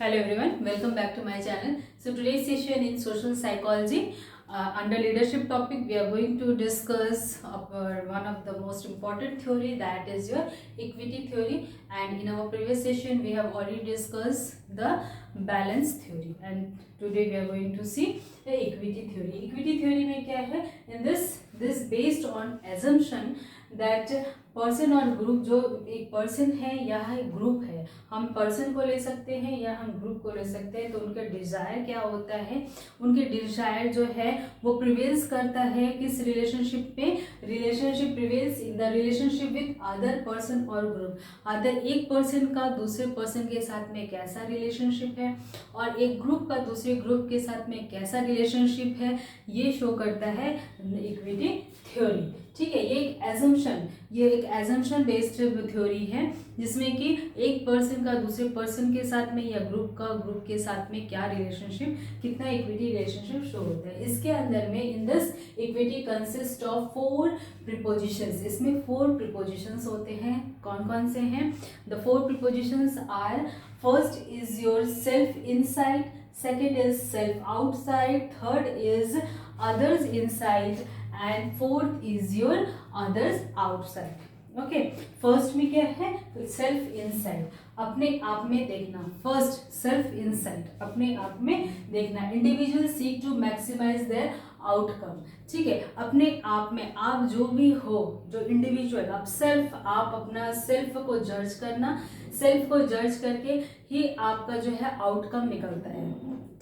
Hello everyone, welcome back to my channel. So today's session in social psychology, under leadership topic, we are going to discuss one of the most important theory, that is your equity theory. And in our previous session, we have already discussed the balance theory. And today we are going to see the equity theory. Equity theory में क्या है? In this based on assumption that person और group, जो एक person है या एक group है, हम पर्सन को ले सकते हैं या हम ग्रुप को ले सकते हैं, तो उनका डिजायर क्या होता है, उनके डिजायर जो है वो प्रिवेल्स करता है किस रिलेशनशिप पे, relationship prevails in the relationship with other person और ग्रुप। अदर एक पर्सन का दूसरे पर्सन के साथ में कैसा रिलेशनशिप है और एक ग्रुप का दूसरे ग्रुप के साथ में कैसा रिलेशनशिप है, ये शो करता है इक्विटी थ्योरी। ठीक है, ये एक एजम्पशन बेस्ड थ्योरी है जिसमें कि एक पर्सन का दूसरे पर्सन के साथ में या ग्रुप का ग्रुप के साथ में क्या रिलेशनशिप, कितना इक्विटी रिलेशनशिप शो होता है। इसके अंदर में in this equity consist of 4 prepositions. इसमें 4 प्रीपोजिशंस होते हैं। कौन कौन से हैं? The 4 prepositions are, first is your self inside, second is self outside, third is others inside and fourth is your others outside. Okay, first में क्या है? सेल्फ इनसाइड, अपने आप में देखना। फर्स्ट सेल्फ इनसाइड, अपने आप में देखना। Individual seek to maximise their outcome. ठीक है, अपने आप में आप जो भी हो, जो इंडिविजुअल आप सेल्फ, आप अपना सेल्फ को जज करना। सेल्फ को जज करके ही आपका जो है आउटकम निकलता है।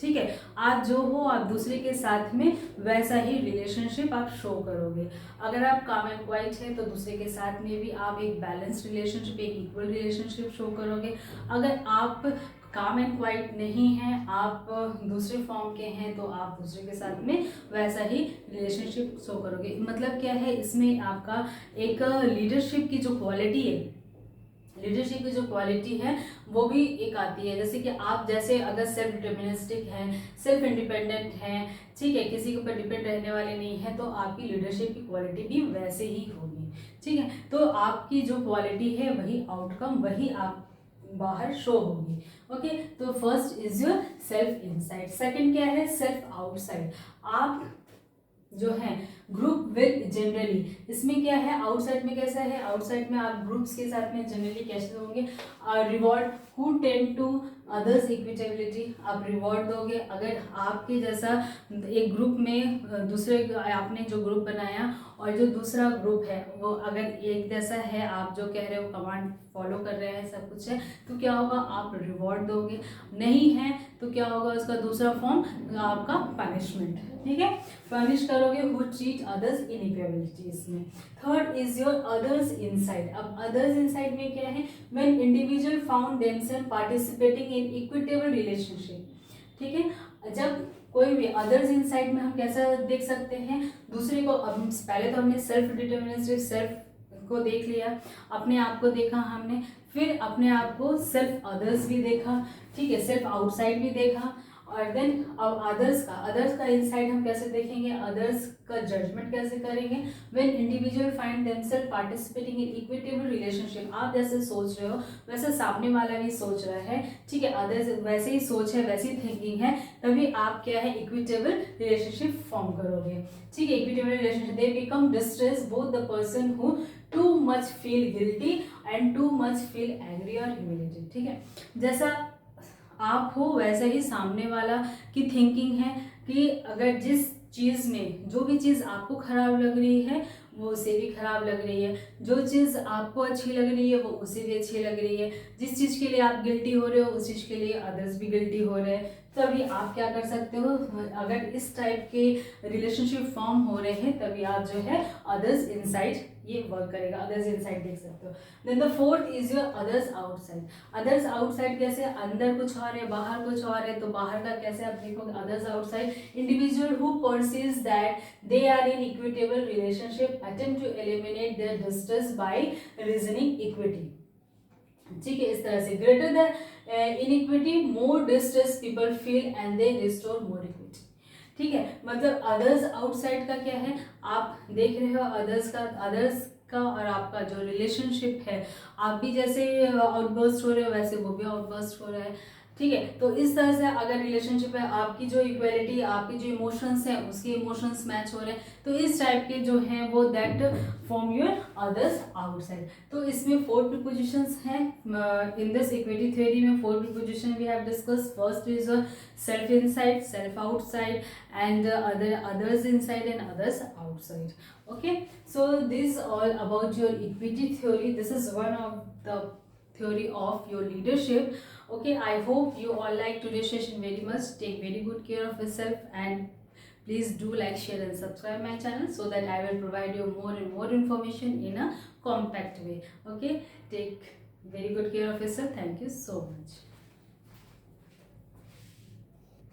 ठीक है, आप जो हो आप दूसरे के साथ में वैसा ही रिलेशनशिप आप शो करोगे। अगर आप काम एंड क्वाइट है तो दूसरे के साथ में भी आप एक बैलेंस्ड रिलेशनशिप, एक इक्वल रिलेशनशिप शो करोगे। अगर आप काम एंड क्वाइट नहीं है, आप दूसरे फॉर्म के हैं, तो आप दूसरे के साथ में वैसा ही रिलेशनशिप शो करोगे। मतलब क्या है, इसमें आपका एक लीडरशिप की जो क्वालिटी है, लीडरशिप की जो क्वालिटी है वो भी एक आती है। जैसे कि आप जैसे अगर सेल्फ डिटर्मिनिस्टिक हैं, सेल्फ इंडिपेंडेंट हैं, ठीक है, किसी के ऊपर डिपेंड रहने वाले नहीं है, तो आपकी लीडरशिप की क्वालिटी भी वैसे ही होगी। ठीक है, तो आपकी जो क्वालिटी है वही आउटकम, वही आप बाहर शो होगी। ओके, तो first is your self inside. Second क्या है? Self outside. आप जो है ग्रुप विद जनरली, इसमें क्या है? आउटसाइड में कैसा है? आउटसाइड में आप ग्रुप्स के साथ में जनरली कैसे होंगे? Reward who tend to others equitability, आप रिवॉर्ड दोगे। अगर आपके जैसा एक ग्रुप में दूसरे, आपने जो ग्रुप बनाया और जो दूसरा ग्रुप है वो अगर एक जैसा है, आप जो कह रहे हो कमांड फॉलो कर रहे हैं, सब कुछ है, तो क्या होगा? आप रिवॉर्ड दोगे। नहीं है तो क्या होगा? उसका दूसरा फॉर्म आपका पनिशमेंट। ठीक है, पनिश करोगे हु ट्रीट अदर्स इनइक्वालिटी। इसमें third is your others inside. अब अदर्स इनसाइड में क्या है? When individual found themselves participating in equitable relationship. ठीक है, जब कोई भी अदर्स इनसाइड में हम कैसा देख सकते हैं? दूसरे को, अब पहले तो हमने सेल्फ डिटर्मिनिस्टिक सेल्फ को देख लिया, अपने आप को देखा हमने, फिर अपने आप को सेल्फ अदर्स भी देखा। ठीक है, सेल्फ आउटसाइड भी देखा, और देन अब अदर्स का इनसाइड हम कैसे देखेंगे? अदर्स का जजमेंट कैसे करेंगे? When individual find themselves participating in equitable relationship. आप जैसे सोच रहे हो वैसे सामने वाला भी सोच रहा है। ठीक है, अदर्स वैसे ही सोच है, वैसी थिंकिंग है, तभी आप क्या है? इक्विटेबल रिलेशनशिप फॉर्म करोगे। ठीक है, equitable relationship, they become distress both the person who too much feel guilty and too much feel angry और ह्यूमिलेटेड। ठीक है, जैसा आप हो वैसा ही सामने वाला की थिंकिंग है कि अगर जिस चीज़ में, जो भी चीज़ आपको खराब लग रही है वो उसे भी खराब लग रही है, जो चीज़ आपको अच्छी लग रही है वो उसे भी अच्छी लग रही है, जिस चीज़ के लिए आप गिल्टी हो रहे हो उस चीज़ के लिए अदर्स भी गिल्टी हो रहे हैं। तभी आप क्या कर सकते हो? अगर इस टाइप के रिलेशनशिप फॉर्म हो रहे हैं तभी आप जो है अदर्स इनसाइड ये वर्क करेगा। अदर्स इनसाइड देख सकते हो। Then the fourth is your others outside. Others outside कैसे? अंदर कुछ और है, बाहर कुछ और है, तो बाहर का कैसे आप देखोगे? Others outside, individual who perceives that they are in equitable relationship attempt to eliminate their distress by reasoning equity. ठीक है, इस तरह से greater the inequity more distress people feel and they restore more equity. ठीक है, मतलब others outside का क्या है? आप देख रहे हो अदर्स का और आपका जो रिलेशनशिप है, आप भी जैसे आउटबर्स्ट हो रहे हो वैसे वो भी आउटबर्स्ट हो रहा है। ठीक है। तो इस तरह से अगर रिलेशनशिप है, आपकी जो इक्वालिटी, आपके जो इमोशंस हैं उसके इमोशंस मैच हो रहे हैं, तो इस टाइप के जो हैं वो that form your others outside. तो इसमें 4 प्रीपोजिशंस हैं इन दिस इक्विटी थ्योरी में। 4 preposition we have discuss. First is self inside, self outside, and others inside and others outside. Okay, so this all about your equity theory. This is one of the theory of your leadership. Okay, I hope you all like today's session very much. Take very good care of yourself, and please do like, share and subscribe my channel so that I will provide you more and more information in a compact way. Okay, take very good care of yourself. Thank you so much.